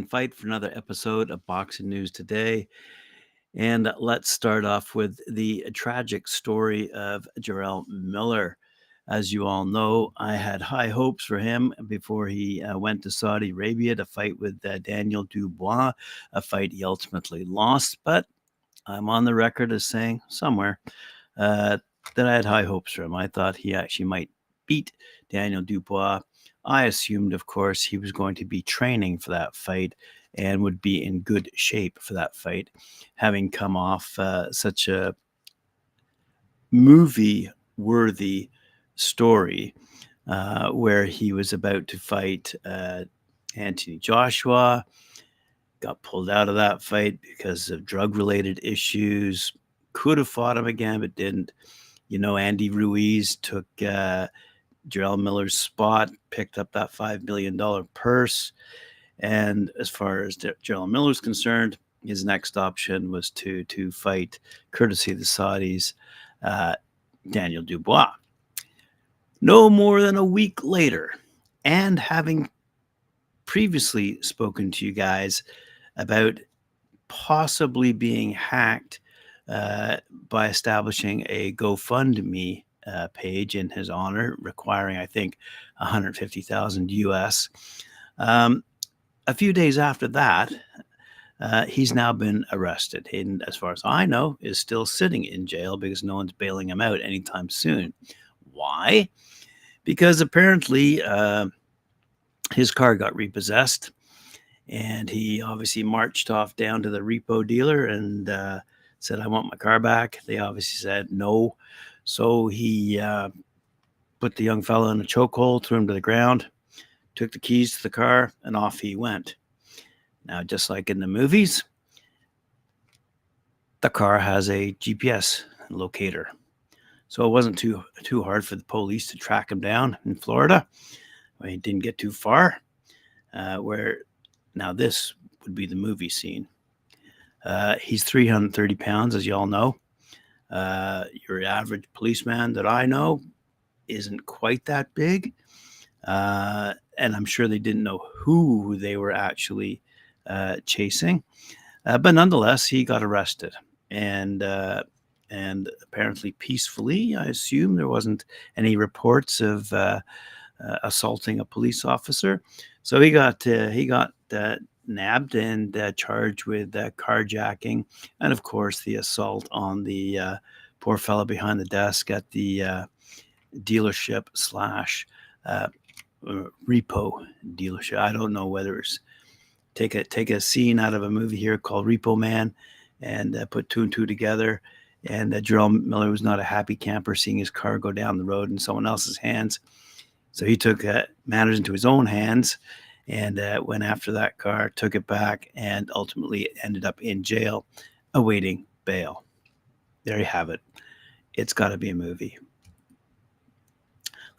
Fight for another episode of Boxing News today. And let's start off with the tragic story of Jarrell Miller. As you all know, I had high hopes for him before he went to Saudi Arabia to fight with Daniel Dubois, a fight he ultimately lost. But I'm on the record as saying somewhere uh, that I had high hopes for him. I thought he actually might beat Daniel Dubois. I assumed, of course, he was going to be training for that fight and would be in good shape for that fight, having come off such a movie worthy story where he was about to fight Anthony Joshua, got pulled out of that fight because of drug related issues, could have fought him again, but didn't. Andy Ruiz took Jarrell Miller's spot, picked up that $5 million purse. And as far as Jarrell Miller's concerned, his next option was to fight, courtesy of the Saudis, uh, Daniel Dubois. No more than a week later, and having previously spoken to you guys about possibly being hacked by establishing a GoFundMe page in his honor, requiring, I think, 150,000 US. A few days after that, he's now been arrested, and as far as I know, is still sitting in jail because no one's bailing him out anytime soon. Why? Because apparently his car got repossessed, and he obviously marched off down to the repo dealer and said, "I want my car back." They obviously said no. So he put the young fellow in a chokehold, threw him to the ground, took the keys to the car, and off he went. Now, just like in the movies, the car has a GPS locator. So it wasn't too hard for the police to track him down in Florida. He didn't get too far. Where now this would be the movie scene. He's 330 pounds, as you all know. Your average policeman that I know isn't quite that big. And I'm sure they didn't know who they were actually chasing. But nonetheless, he got arrested. And apparently peacefully, I assume. There wasn't any reports of assaulting a police officer. So he got nabbed and charged with carjacking, and of course the assault on the poor fellow behind the desk at the dealership slash repo dealership. I don't know whether it's take a scene out of a movie here called Repo Man and put two and two together. And Jarrell Miller was not a happy camper seeing his car go down the road in someone else's hands. So he took matters into his own hands and went after that car, took it back, and ultimately ended up in jail awaiting bail. There you have it. It's got to be a movie.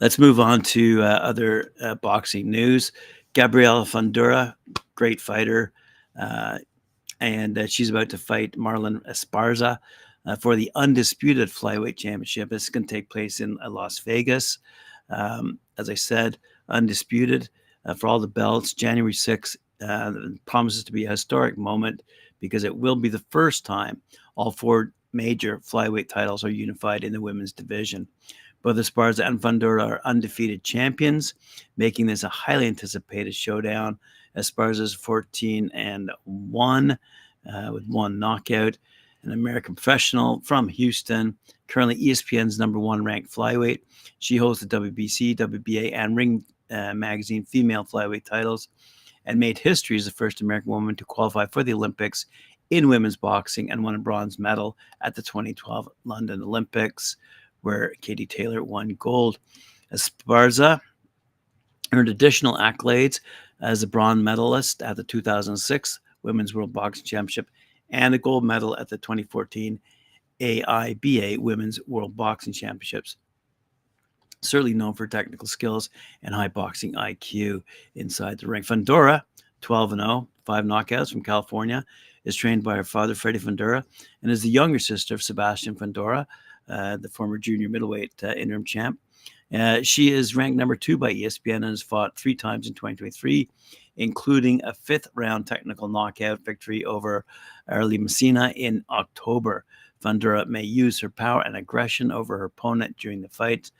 Let's move on to other boxing news. Gabriela Fundura, great fighter, and she's about to fight Marlen Esparza for the undisputed flyweight championship. This is going to take place in Las Vegas. As I said, undisputed for all the belts. January 6th promises to be a historic moment because it will be the first time all four major flyweight titles are unified in the women's division. Both Esparza and Fundora are undefeated champions, making this a highly anticipated showdown. Esparza's 14-1 with one knockout. An American professional from Houston, currently ESPN's number one ranked flyweight. She holds the WBC, WBA, and Ring Magazine female flyweight titles and made history as the first American woman to qualify for the Olympics in women's boxing and won a bronze medal at the 2012 London Olympics, where Katie Taylor won gold. Esparza earned additional accolades as a bronze medalist at the 2006 Women's World Boxing Championship and a gold medal at the 2014 AIBA Women's World Boxing Championships. Certainly known for technical skills and high boxing IQ inside the ring. Fundora, 12-0, 5 knockouts from California, is trained by her father, Freddie Fundura, and is the younger sister of Sebastian Fundora, the former junior middleweight interim champ. She is ranked number 2 by ESPN and has fought 3 times in 2023 including a fifth-round technical knockout victory over Arely Messina in October. Fundura may use her power and aggression over her opponent during the fight.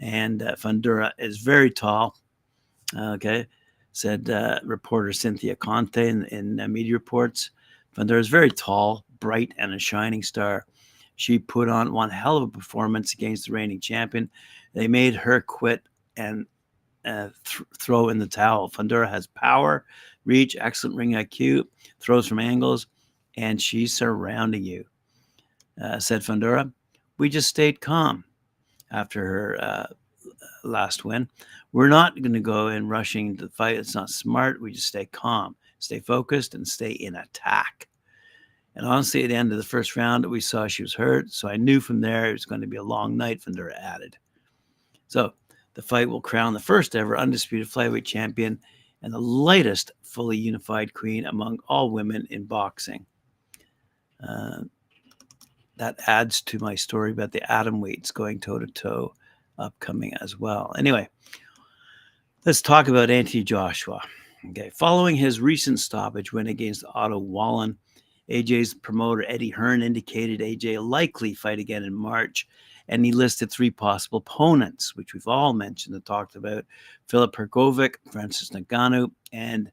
And Fundura is very tall, said reporter Cynthia Conte in Media Reports. Fundura is very tall, bright, and a shining star. She put on one hell of a performance against the reigning champion. They made her quit and throw in the towel. Fundura has power, reach, excellent ring IQ, throws from angles, and she's surrounding you, said Fundura. We just stayed calm after her last win. We're not going to go in rushing into the fight. It's not smart. We just stay calm, stay focused, and stay in attack. And honestly, at the end of the first round, we saw she was hurt. So I knew from there it was going to be a long night, Fundura added. So the fight will crown the first ever undisputed flyweight champion and the lightest fully unified queen among all women in boxing. That adds to my story about the atom weights going toe-to-toe upcoming as well. Anyway, let's talk about Anthony Joshua. Okay, following his recent stoppage win against Otto Wallen, AJ's promoter Eddie Hearn indicated AJ likely fight again in March, and he listed 3 possible opponents, which we've all mentioned and talked about: Filip Hrgovic, Francis Ngannou, and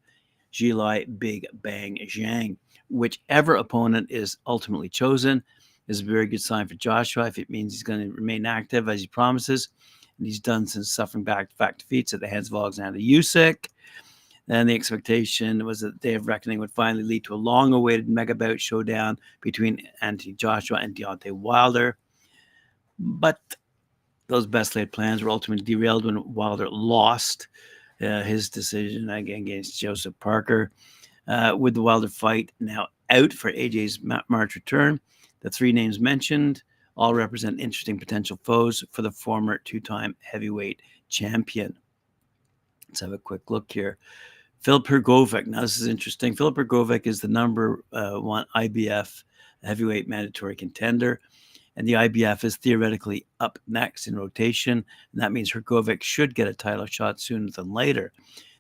Zhilei Big Bang Zhang. Whichever opponent is ultimately chosen is a very good sign for Joshua if it means he's going to remain active as he promises, and he's done since suffering back-to-back defeats at the hands of Oleksandr Usyk. Then the expectation was that the day of reckoning would finally lead to a long-awaited mega bout showdown between Anthony Joshua and Deontay Wilder. But those best-laid plans were ultimately derailed when Wilder lost his decision against Joseph Parker. With the Wilder fight now out for AJ's March return, the 3 names mentioned all represent interesting potential foes for the former 2-time heavyweight champion. Let's have a quick look here. Filip Hrgovic. Now, this is interesting. Filip Hrgovic is the number 1 IBF heavyweight mandatory contender, and the IBF is theoretically up next in rotation, and that means Hrgovic should get a title shot sooner than later.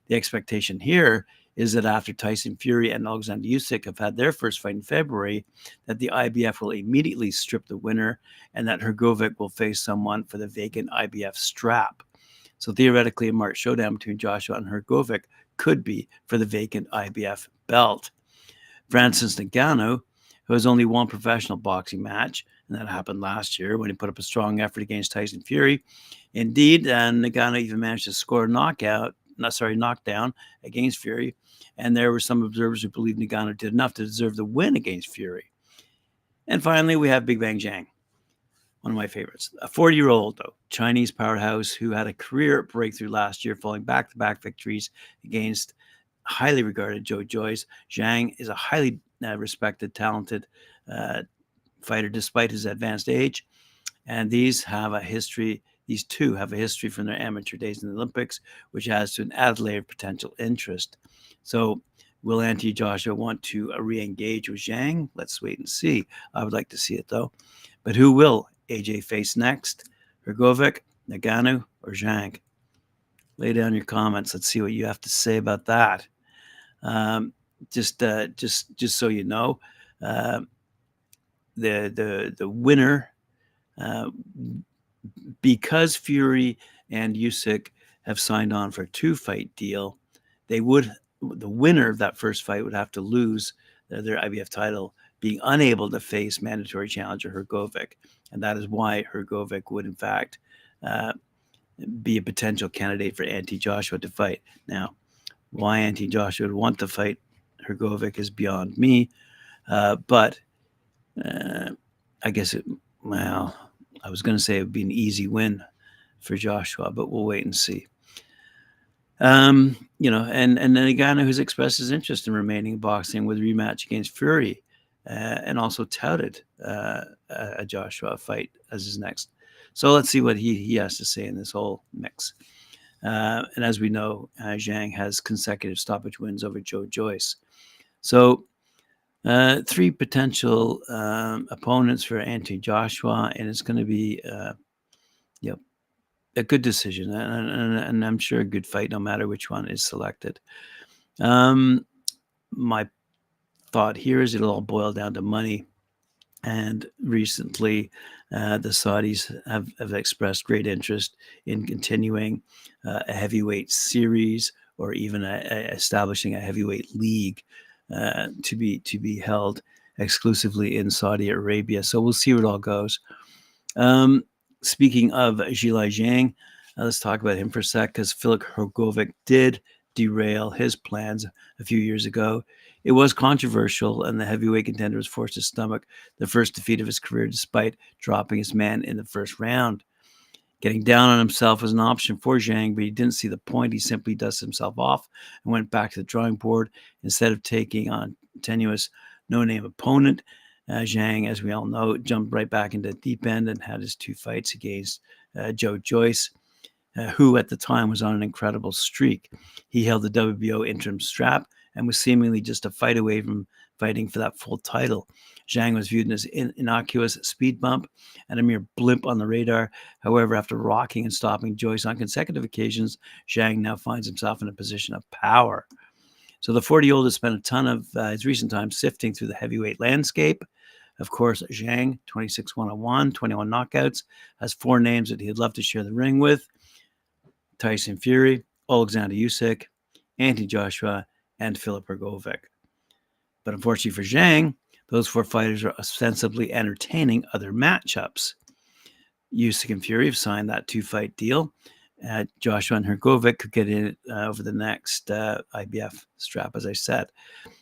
The expectation here is that after Tyson Fury and Alexander Usyk have had their first fight in February, that the IBF will immediately strip the winner, and that Hrgovic will face someone for the vacant IBF strap. So theoretically, a March showdown between Joshua and Hrgovic could be for the vacant IBF belt. Francis Ngannou, who has only one professional boxing match, and that happened last year when he put up a strong effort against Tyson Fury. Indeed, Ngannou even managed to score a knockdown against Fury, and there were some observers who believed Ngannou did enough to deserve the win against Fury. And finally, we have Big Bang Zhang, one of my favorites. A 40-year-old, though, Chinese powerhouse who had a career breakthrough last year, following back-to-back victories against highly regarded Joe Joyce. Zhang is a highly respected, talented fighter despite his advanced age, and these two have a history from their amateur days in the Olympics, which adds to an added layer of potential interest. So will Anthony Joshua want to re-engage with Zhang? Let's wait and see. I would like to see it, though. But who will AJ face next? Hrgovic, Ngannou, or Zhang? Lay down your comments. Let's see what you have to say about that. Just so you know, the winner, because Fury and Usyk have signed on for a 2-fight deal, the winner of that first fight would have to lose their IBF title, being unable to face mandatory challenger Hrgovic. And that is why Hrgovic would, in fact, be a potential candidate for Anthony Joshua to fight. Now, why Anthony Joshua would want to fight Hrgovic is beyond me. But I guess I was going to say it would be an easy win for Joshua, but we'll wait and see. And then Ngannou has expressed his interest in remaining in boxing with a rematch against Fury, and also touted a Joshua fight as his next. So let's see what he has to say in this whole mix. And as we know, Zhang has consecutive stoppage wins over Joe Joyce. So 3 potential opponents for Anthony Joshua, and it's going to be a good decision, and I'm sure a good fight no matter which one is selected. My thought here is it'll all boil down to money. And recently, the Saudis have expressed great interest in continuing a heavyweight series, or even establishing a heavyweight league to be held exclusively in Saudi Arabia. So we'll see where it all goes. Speaking of Zhilai Zhang, let's talk about him for a sec, because Filip Hrgovic did derail his plans a few years ago. It was controversial, and the heavyweight contender was forced to stomach the first defeat of his career despite dropping his man in the first round. Getting down on himself was an option for Zhang, but he didn't see the point. He simply dusted himself off and went back to the drawing board instead of taking on a tenuous, no-name opponent. Zhang, as we all know, jumped right back into the deep end and had his 2 fights against Joe Joyce, who at the time was on an incredible streak. He held the WBO interim strap and was seemingly just a fight away from fighting for that full title. Zhang was viewed as an innocuous speed bump and a mere blimp on the radar. However, after rocking and stopping Joyce on consecutive occasions, Zhang now finds himself in a position of power. So the 40-year-old has spent a ton of his recent time sifting through the heavyweight landscape. Of course, Zhang, 26-101, 21 knockouts, has 4 names that he'd love to share the ring with: Tyson Fury, Oleksandr Usyk, Anthony Joshua, and Filip Hrgovic. But unfortunately for Zhang, those 4 fighters are ostensibly entertaining other matchups. Usyk and Fury have signed that 2-fight deal. Joshua and Hrgovic could get in over the next IBF strap, as I said.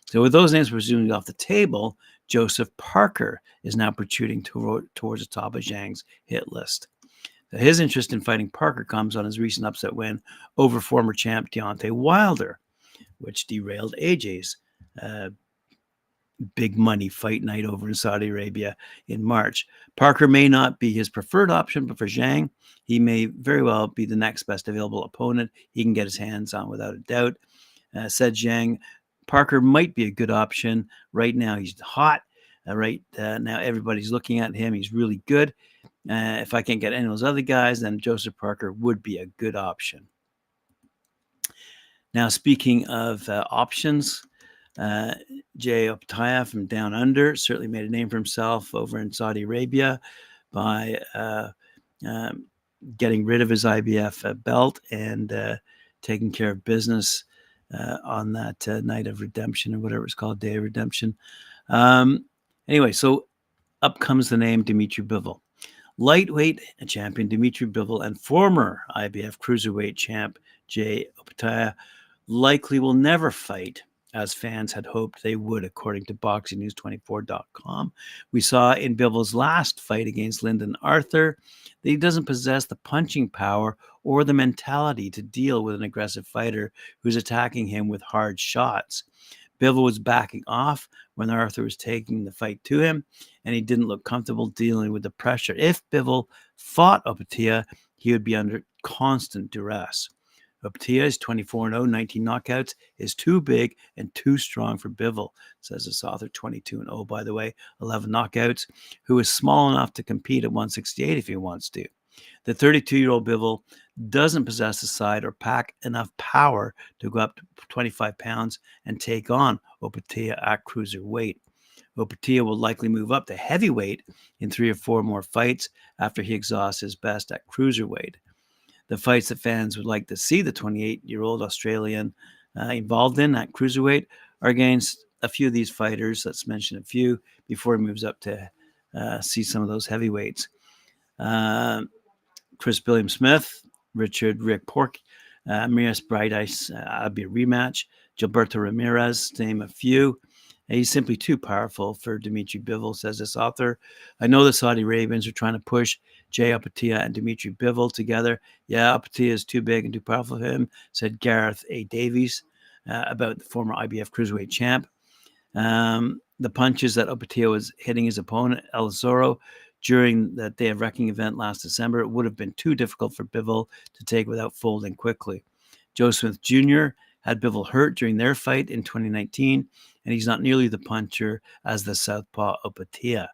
So with those names presumably off the table, Joseph Parker is now protruding towards the top of Zhang's hit list. So his interest in fighting Parker comes on his recent upset win over former champ Deontay Wilder, which derailed AJ's big money fight night over in Saudi Arabia in March. Parker may not be his preferred option, but for Zhang, he may very well be the next best available opponent he can get his hands on without a doubt. Said Zhang, Parker might be a good option. Right now, he's hot. Now, everybody's looking at him. He's really good. If I can't get any of those other guys, then Joseph Parker would be a good option. Now, speaking of options, Jay Opetaia from Down Under certainly made a name for himself over in Saudi Arabia by getting rid of his IBF belt and taking care of business on that night of redemption, or whatever it's called, Day of Redemption. Anyway, so up comes the name Dmitry Bivol. Lightweight champion Dmitry Bivol and former IBF cruiserweight champ Jay Opetaia likely will never fight as fans had hoped they would, according to BoxingNews24.com. We saw in Bivol's last fight against Lyndon Arthur that he doesn't possess the punching power or the mentality to deal with an aggressive fighter who's attacking him with hard shots. Bivol was backing off when Arthur was taking the fight to him, and he didn't look comfortable dealing with the pressure. If Bivol fought Opetaia, he would be under constant duress. Opetaia is 24-0, 19 knockouts, is too big and too strong for Bivol, says this author, 22-0, by the way, 11 knockouts, who is small enough to compete at 168 if he wants to. The 32-year-old Bivol doesn't possess the side or pack enough power to go up to 25 pounds and take on Opetaia at cruiserweight. Opetaia will likely move up to heavyweight in 3 or 4 more fights after he exhausts his best at cruiserweight. The fights that fans would like to see the 28-year-old Australian involved in at cruiserweight are against a few of these fighters. Let's mention a few before he moves up to see some of those heavyweights. Chris Billiam Smith, Richard Rick Pork, Miras Bright Ice, that'd be a rematch. Gilberto Ramirez, to name a few. He's simply too powerful for Dmitry Bivol, says this author. I know the Saudi Arabians are trying to push Jay Opetaia and Dmitry Bivol together. Yeah, Opetaia is too big and too powerful for him, said Gareth A. Davies about the former IBF cruiserweight champ. The punches that Opetaia was hitting his opponent, El Zorro, during that Day of Reckoning event last December, it would have been too difficult for Bivol to take without folding quickly. Joe Smith Jr. had Bivol hurt during their fight in 2019, and he's not nearly the puncher as the southpaw Opetaia.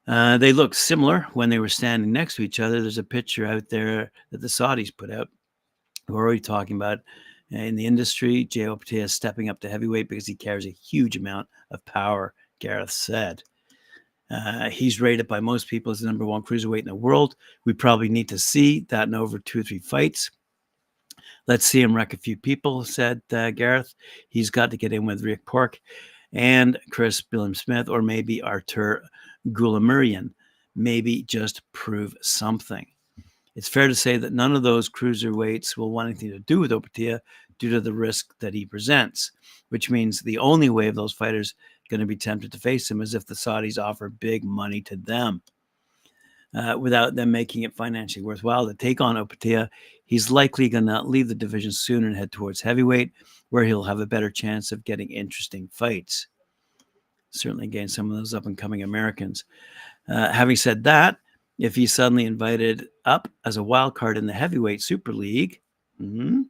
They look similar when they were standing next to each other. There's a picture out there that the Saudis put out. We're already talking about in the industry. Jay Opetaia is stepping up to heavyweight because he carries a huge amount of power, Gareth said. He's rated by most people as the number one cruiserweight in the world. We probably need to see that in over 2 or 3 fights. Let's see him wreck a few people, said Gareth. He's got to get in with Rick Pork and Chris Billam-Smith, or maybe Artur Goulamirian. Maybe just prove something. It's fair to say that none of those cruiserweights will want anything to do with Opetaia due to the risk that he presents, which means the only way of those fighters going to be tempted to face him is if the Saudis offer big money to them. Without them making it financially worthwhile to take on Opetaia, he's likely going to leave the division soon and head towards heavyweight, where he'll have a better chance of getting interesting fights. Certainly against some of those up-and-coming Americans. Having said that, if he's suddenly invited up as a wild card in the heavyweight Super League in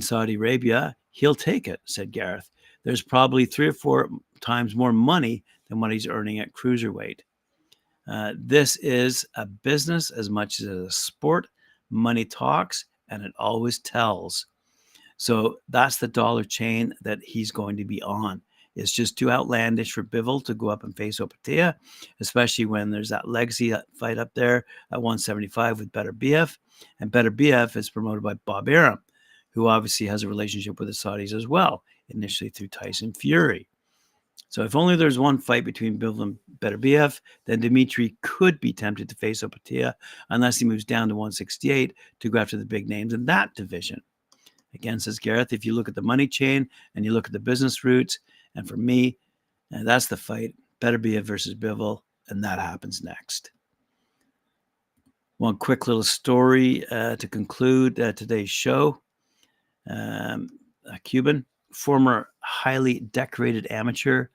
Saudi Arabia, he'll take it, said Gareth. There's probably 3 or 4 times more money than what he's earning at cruiserweight. This is a business as much as a sport. Money talks, and it always tells. So that's the dollar chain that he's going to be on. It's just too outlandish for Bivol to go up and face Opetaia, especially when there's that legacy fight up there at 175 with Better BF. And Better BF is promoted by Bob Arum, who obviously has a relationship with the Saudis as well, initially through Tyson Fury. So if only there's one fight between Bivol and Better BF, then Dmitry could be tempted to face Opetaia unless he moves down to 168 to go after the big names in that division. Again, says Gareth, if you look at the money chain and you look at the business routes, and for me, that's the fight, Better BF versus Bivol, and that happens next. One quick little story to conclude today's show. A Cuban, former highly decorated amateur,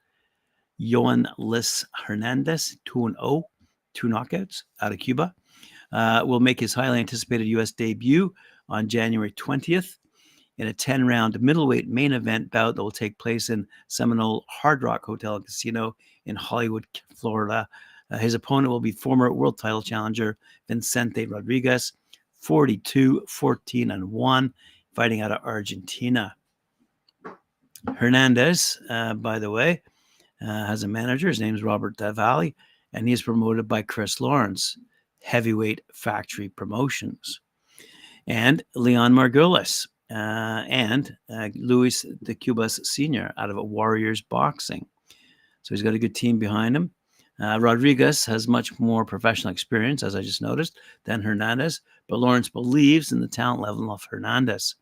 Yoan Lis Hernandez, 2-0, 2 knockouts out of Cuba, will make his highly anticipated U.S. debut on January 20th in a 10-round middleweight main event bout that will take place in Seminole Hard Rock Hotel and Casino in Hollywood, Florida. His opponent will be former world title challenger Vicente Rodriguez, 42-14-1, fighting out of Argentina. Hernandez, by the way, has a manager. His name is Robert Davalli, and he is promoted by Chris Lawrence, Heavyweight Factory Promotions. And Leon Margulis and Luis de Cubas Sr. out of Warriors Boxing. So he's got a good team behind him. Rodriguez has much more professional experience, as I just noticed, than Hernandez, but Lawrence believes in the talent level of Hernandez.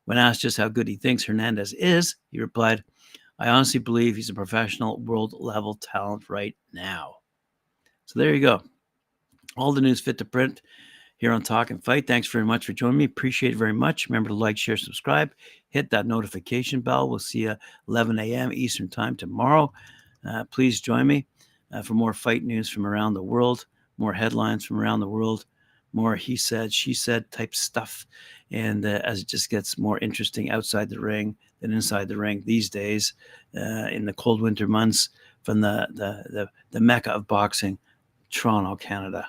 When asked just how good he thinks Hernandez is, he replied, I honestly believe he's a professional world-level talent right now. So there you go. All the news fit to print here on Talkin Fight. Thanks very much for joining me. Appreciate it very much. Remember to like, share, subscribe. Hit that notification bell. We'll see you 11 a.m. Eastern Time tomorrow. Please join me for more fight news from around the world, more headlines from around the world, more he said, she said type stuff. And as it just gets more interesting outside the ring than inside the ring these days, in the cold winter months from the Mecca of boxing, Toronto, Canada.